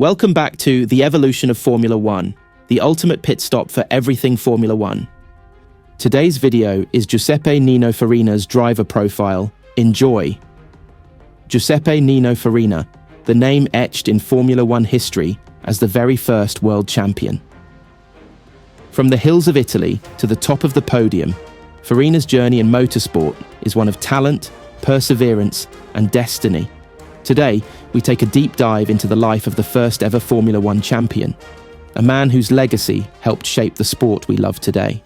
Welcome back to The Evolution of Formula One, the ultimate pit stop for everything Formula One. Today's video is Giuseppe Nino Farina's driver profile. Enjoy! Giuseppe Nino Farina, the name etched in Formula One history as the very first world champion. From the hills of Italy to the top of the podium, Farina's journey in motorsport is one of talent, perseverance, and destiny. Today, we take a deep dive into the life of the first ever Formula One champion, a man whose legacy helped shape the sport we love today.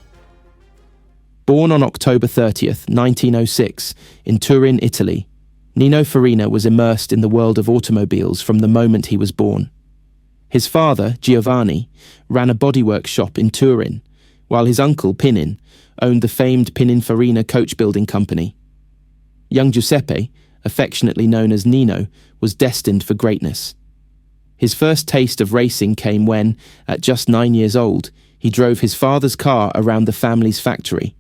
Born on October 30th, 1906, in Turin, Italy, Nino Farina was immersed in the world of automobiles from the moment he was born. His father, Giovanni, ran a bodywork shop in Turin, while his uncle, Pinin, owned the famed Pininfarina coach building company. Young Giuseppe, affectionately known as Nino, was destined for greatness. His first taste of racing came when, at just 9 years old, he drove his father's car around the family's factory.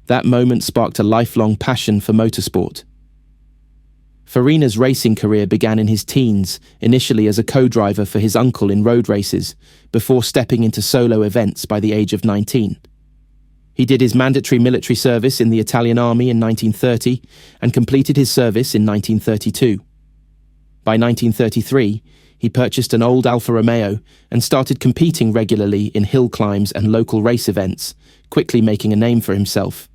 That moment sparked a lifelong passion for motorsport. Farina's racing career began in his teens, initially as a co-driver for his uncle in road races, before stepping into solo events by the age of 19. He did his mandatory military service in the Italian army in 1930 and completed his service in 1932. By 1933, he purchased an old Alfa Romeo and started competing regularly in hill climbs and local race events, quickly making a name for himself.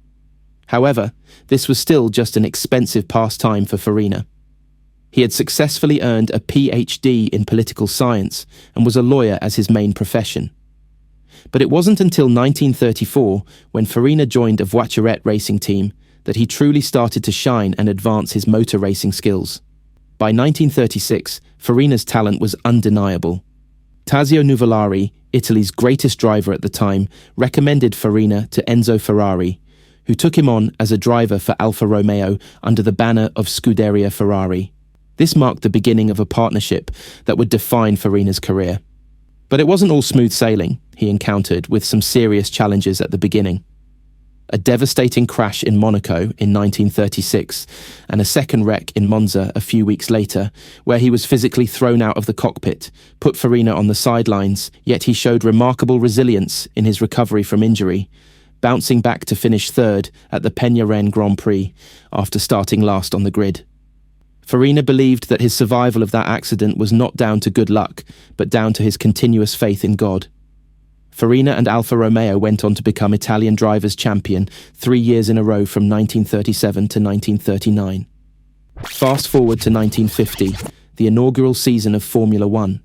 However, this was still just an expensive pastime for Farina. He had successfully earned a PhD in political science and was a lawyer as his main profession. But it wasn't until 1934, when Farina joined a Voiturette racing team, that he truly started to shine and advance his motor racing skills. By 1936, Farina's talent was undeniable. Tazio Nuvolari, Italy's greatest driver at the time, recommended Farina to Enzo Ferrari, who took him on as a driver for Alfa Romeo under the banner of Scuderia Ferrari. This marked the beginning of a partnership that would define Farina's career. But it wasn't all smooth sailing. He encountered with some serious challenges at the beginning. A devastating crash in Monaco in 1936, and a second wreck in Monza a few weeks later, where he was physically thrown out of the cockpit, put Farina on the sidelines, yet he showed remarkable resilience in his recovery from injury, bouncing back to finish third at the Peñarén Grand Prix after starting last on the grid. Farina believed that his survival of that accident was not down to good luck, but down to his continuous faith in God. Farina and Alfa Romeo went on to become Italian drivers' champion 3 years in a row from 1937 to 1939. Fast forward to 1950, the inaugural season of Formula One.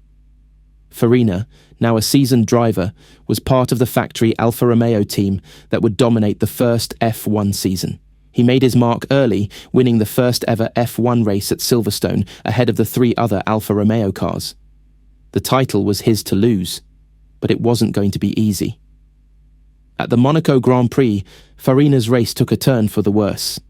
Farina, now a seasoned driver, was part of the factory Alfa Romeo team that would dominate the first F1 season. He made his mark early, winning the first ever F1 race at Silverstone ahead of the 3 other Alfa Romeo cars. The title was his to lose, but it wasn't going to be easy. At the Monaco Grand Prix, Farina's race took a turn for the worse.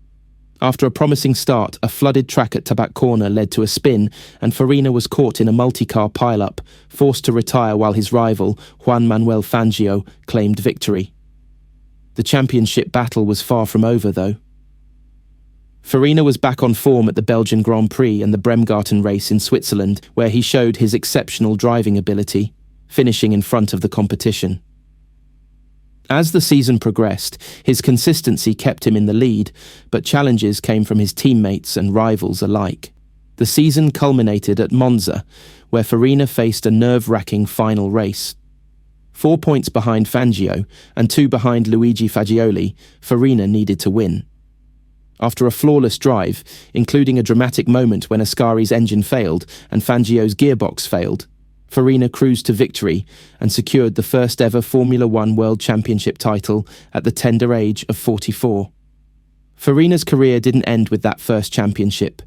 After a promising start, a flooded track at Tabac Corner led to a spin, and Farina was caught in a multi-car pile-up, forced to retire while his rival, Juan Manuel Fangio, claimed victory. The championship battle was far from over, though. Farina was back on form at the Belgian Grand Prix and the Bremgarten race in Switzerland, where he showed his exceptional driving ability, finishing in front of the competition. As the season progressed, his consistency kept him in the lead, but challenges came from his teammates and rivals alike. The season culminated at Monza, where Farina faced a nerve-wracking final race. 4 points behind Fangio and 2 behind Luigi Fagioli, Farina needed to win. After a flawless drive, including a dramatic moment when Ascari's engine failed and Fangio's gearbox failed, Farina cruised to victory and secured the first ever Formula One World Championship title at the tender age of 44. Farina's career didn't end with that first championship.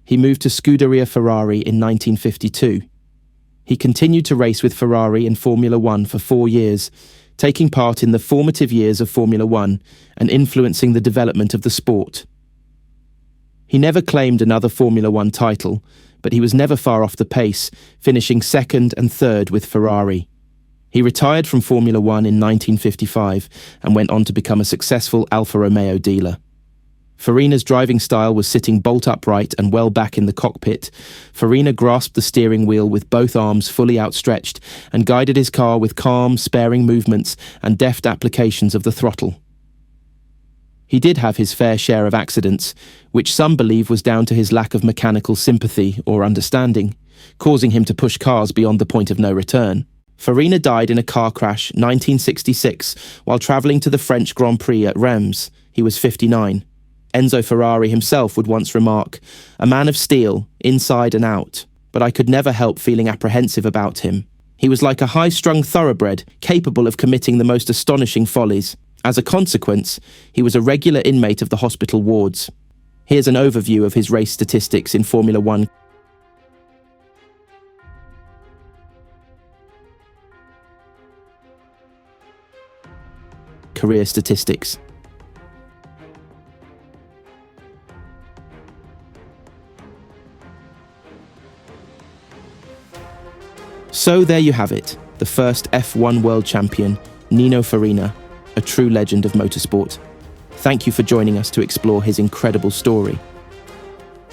He moved to Scuderia Ferrari in 1952. He continued to race with Ferrari in Formula One for 4 years, taking part in the formative years of Formula One and influencing the development of the sport. He never claimed another Formula One title, but he was never far off the pace, finishing second and third with Ferrari. He retired from Formula One in 1955 and went on to become a successful Alfa Romeo dealer. Farina's driving style was sitting bolt upright and well back in the cockpit. Farina grasped the steering wheel with both arms fully outstretched and guided his car with calm, sparing movements and deft applications of the throttle. He did have his fair share of accidents, which some believe was down to his lack of mechanical sympathy or understanding, causing him to push cars beyond the point of no return. Farina died in a car crash 1966 while travelling to the French Grand Prix at Reims. He was 59. Enzo Ferrari himself would once remark, "A man of steel, inside and out, but I could never help feeling apprehensive about him. He was like a high-strung thoroughbred, capable of committing the most astonishing follies. As a consequence, he was a regular inmate of the hospital wards." Here's an overview of his race statistics in Formula One. Career statistics. So there you have it, the first F1 world champion, Nino Farina, a true legend of motorsport. Thank you for joining us to explore his incredible story.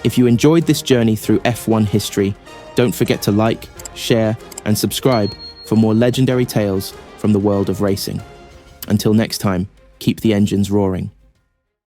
If you enjoyed this journey through F1 history, don't forget to like, share, and subscribe for more legendary tales from the world of racing. Until next time, keep the engines roaring.